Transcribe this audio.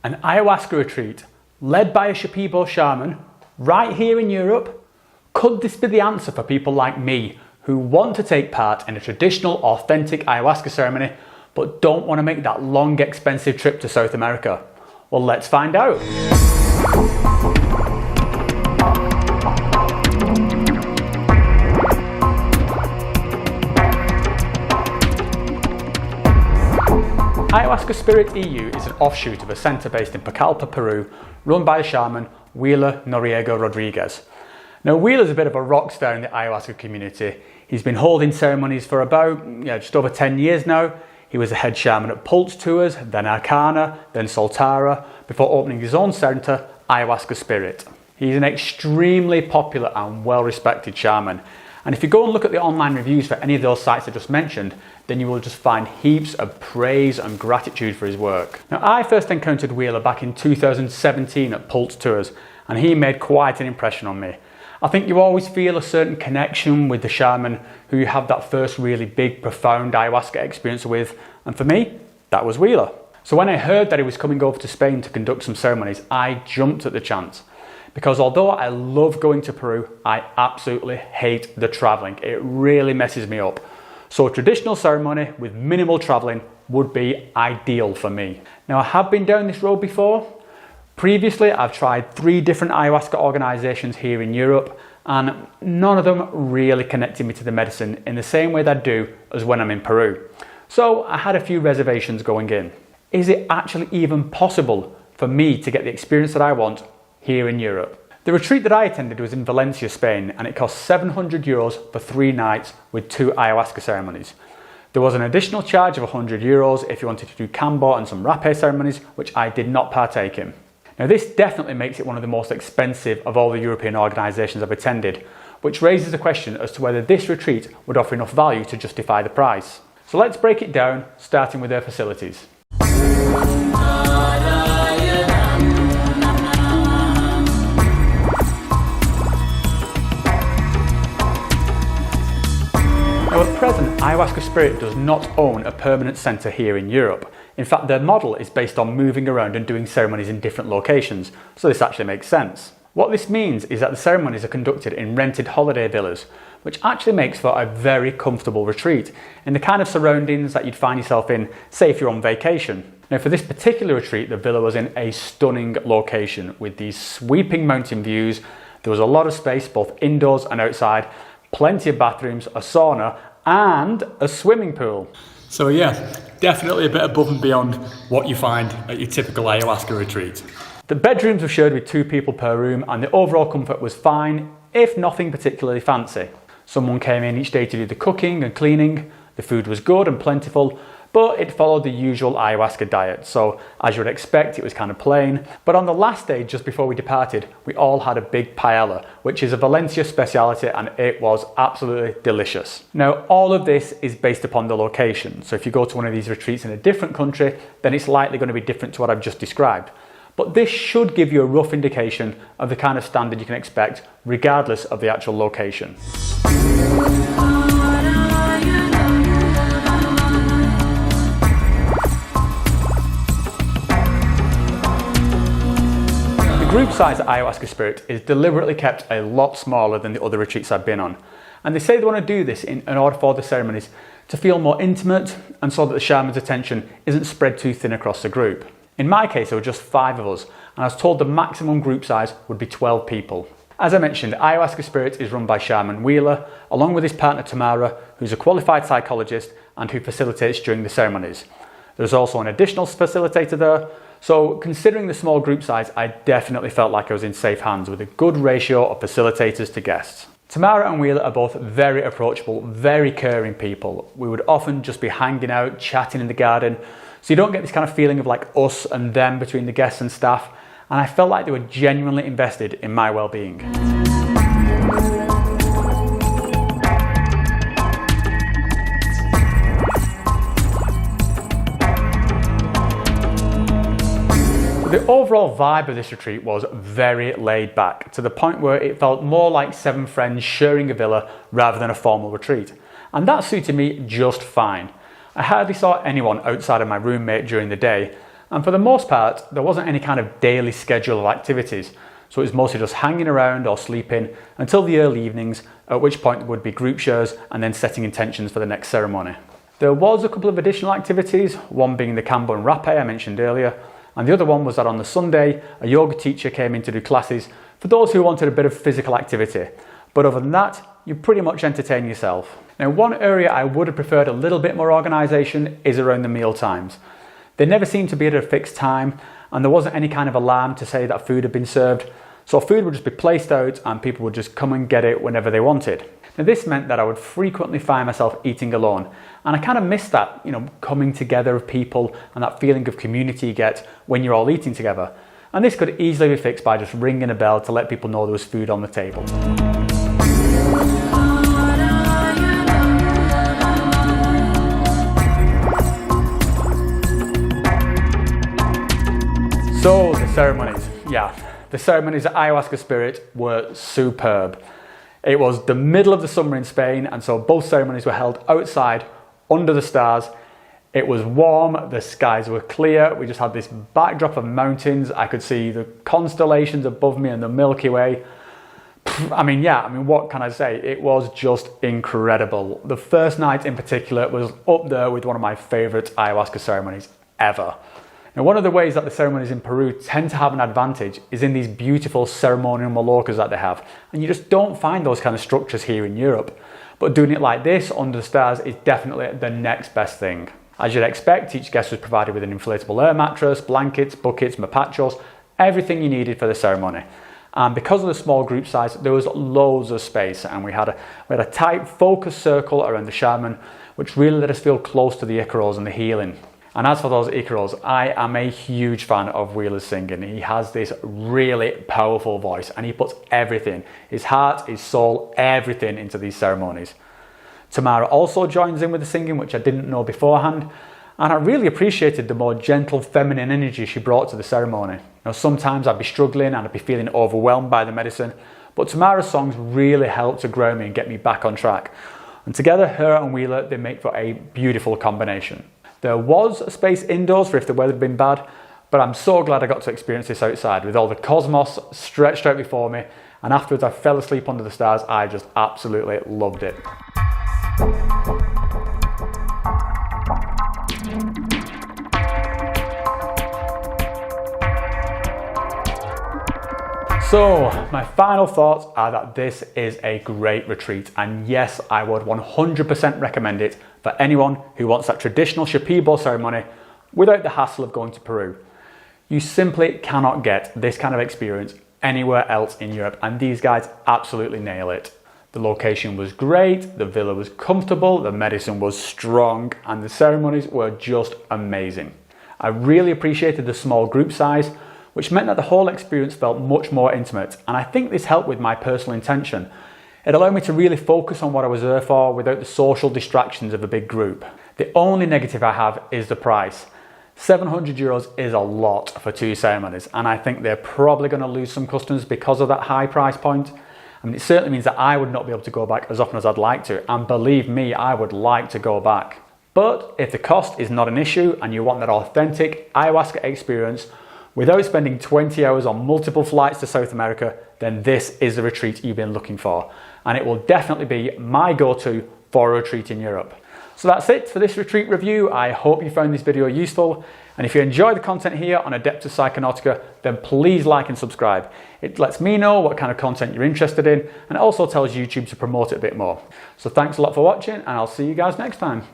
An ayahuasca retreat led by a Shipibo shaman right here in Europe? Could this be the answer for people like me who want to take part in a traditional, authentic ayahuasca ceremony but don't want to make that long, expensive trip to South America? Well, let's find out. Ayahuasca Spirit EU is an offshoot of a centre based in Pucallpa, Peru, run by the shaman Wheeler Noriega Rodriguez. Now, Wheeler's a bit of a rock star in the ayahuasca community. He's been holding ceremonies for about just over 10 years now. He was the head shaman at Pulse Tours, then Acacia, then Soltara, before opening his own centre, Ayahuasca Spirit. He's an extremely popular and well-respected shaman. And if you go and look at the online reviews for any of those sites I just mentioned, then you will just find heaps of praise and gratitude for his work. Now, I first encountered Wheeler back in 2017 at Pulse Tours, and he made quite an impression on me. I think you always feel a certain connection with the shaman who you have that first really big, profound ayahuasca experience with, and for me, that was Wheeler. So when I heard that he was coming over to Spain to conduct some ceremonies, I jumped at the chance. Because although I love going to Peru, I absolutely hate the travelling. It really messes me up. So a traditional ceremony with minimal travelling would be ideal for me. Now, I have been down this road before. Previously, I've tried 3 different ayahuasca organisations here in Europe, and none of them really connected me to the medicine in the same way they do as when I'm in Peru. So I had a few reservations going in. Is it actually even possible for me to get the experience that I want here in Europe? The retreat that I attended was in Valencia, Spain, and it cost €700 for 3 nights with 2 ayahuasca ceremonies. There was an additional charge of €100 if you wanted to do Kambo and some rapé ceremonies, which I did not partake in. Now, this definitely makes it one of the most expensive of all the European organisations I've attended, which raises the question as to whether this retreat would offer enough value to justify the price. So let's break it down, starting with their facilities. Now, at present, Ayahuasca Spirit does not own a permanent centre here in Europe. In fact, their model is based on moving around and doing ceremonies in different locations, so this actually makes sense. What this means is that the ceremonies are conducted in rented holiday villas, which actually makes for a very comfortable retreat, in the kind of surroundings that you'd find yourself in, say if you're on vacation. Now, for this particular retreat, the villa was in a stunning location with these sweeping mountain views. There was a lot of space, both indoors and outside, plenty of bathrooms, a sauna, and a swimming pool. So yeah, definitely a bit above and beyond what you find at your typical ayahuasca retreat. The bedrooms were shared with 2 people per room, and the overall comfort was fine, if nothing particularly fancy. Someone came in each day to do the cooking and cleaning. The food was good and plentiful, but it followed the usual ayahuasca diet. So as you would expect, it was kind of plain. But on the last day, just before we departed, we all had a big paella, which is a Valencia speciality, and it was absolutely delicious. Now, all of this is based upon the location. So if you go to one of these retreats in a different country, then it's likely going to be different to what I've just described. But this should give you a rough indication of the kind of standard you can expect, regardless of the actual location. The group size at Ayahuasca Spirit is deliberately kept a lot smaller than the other retreats I've been on. And they say they want to do this in order for the ceremonies to feel more intimate and so that the shaman's attention isn't spread too thin across the group. In my case, there were just 5 of us, and I was told the maximum group size would be 12 people. As I mentioned, Ayahuasca Spirit is run by Shaman Wheeler, along with his partner Tamara, who's a qualified psychologist and who facilitates during the ceremonies. There's also an additional facilitator there, so considering the small group size, I definitely felt like I was in safe hands with a good ratio of facilitators to guests. Tamara and Wheeler are both very approachable, very caring people. We would often just be hanging out, chatting in the garden, so you don't get this kind of feeling of like us and them between the guests and staff, and I felt like they were genuinely invested in my well-being. The overall vibe of this retreat was very laid back, to the point where it felt more like 7 friends sharing a villa rather than a formal retreat. And that suited me just fine. I hardly saw anyone outside of my roommate during the day, And for the most part, there wasn't any kind of daily schedule of activities. So it was mostly just hanging around or sleeping until the early evenings, at which point there would be group shows and then setting intentions for the next ceremony. There was a couple of additional activities, one being the Kambo and Rapé I mentioned earlier, and the other one was that on the Sunday, a yoga teacher came in to do classes for those who wanted a bit of physical activity. But other than that, you pretty much entertain yourself. Now, one area I would have preferred a little bit more organisation is around the meal times. They never seemed to be at a fixed time, and there wasn't any kind of alarm to say that food had been served. So food would just be placed out and people would just come and get it whenever they wanted. Now this meant that I would frequently find myself eating alone, and I kind of missed that, coming together of people and that feeling of community you get when you're all eating together. And this could easily be fixed by just ringing a bell to let people know there was food on the table. So the ceremonies, the ceremonies at Ayahuasca Spirit were superb. It was the middle of the summer in Spain, and so both ceremonies were held outside under the stars. It was warm, the skies were clear, we just had this backdrop of mountains. I could see the constellations above me and the Milky Way. What can I say? It was just incredible. The first night in particular was up there with one of my favourite ayahuasca ceremonies ever. Now, one of the ways that the ceremonies in Peru tend to have an advantage is in these beautiful ceremonial malokas that they have. And you just don't find those kind of structures here in Europe. But doing it like this, under the stars, is definitely the next best thing. As you'd expect, each guest was provided with an inflatable air mattress, blankets, buckets, mapachos, everything you needed for the ceremony. And because of the small group size, there was loads of space, and we had a tight focus circle around the shaman, which really let us feel close to the icaros and the healing. And as for those icaros, I am a huge fan of Wheeler's singing. He has this really powerful voice, and he puts everything, his heart, his soul, everything into these ceremonies. Tamara also joins in with the singing, which I didn't know beforehand, and I really appreciated the more gentle feminine energy she brought to the ceremony. Sometimes I'd be struggling and I'd be feeling overwhelmed by the medicine, but Tamara's songs really helped to ground me and get me back on track. And together, her and Wheeler, they make for a beautiful combination. There was a space indoors for if the weather had been bad, but I'm so glad I got to experience this outside with all the cosmos stretched out before me, and afterwards I fell asleep under the stars. I just absolutely loved it. So my final thoughts are that this is a great retreat, and yes, I would 100% recommend it for anyone who wants that traditional Shipibo ceremony without the hassle of going to Peru. You simply cannot get this kind of experience anywhere else in Europe, and these guys absolutely nail it. The location was great, the villa was comfortable, the medicine was strong, and the ceremonies were just amazing. I really appreciated the small group size, which meant that the whole experience felt much more intimate, and I think this helped with my personal intention. It allowed me to really focus on what I was there for without the social distractions of a big group. The only negative I have is the price. €700 is a lot for 2 ceremonies, and I think they're probably going to lose some customers because of that high price point. It certainly means that I would not be able to go back as often as I'd like to, and believe me, I would like to go back. But if the cost is not an issue and you want that authentic ayahuasca experience without spending 20 hours on multiple flights to South America, then this is the retreat you've been looking for. And it will definitely be my go-to for a retreat in Europe. So that's it for this retreat review. I hope you found this video useful. And if you enjoy the content here on Adeptus Psychonautica, then please like and subscribe. It lets me know what kind of content you're interested in, and it also tells YouTube to promote it a bit more. So thanks a lot for watching, and I'll see you guys next time.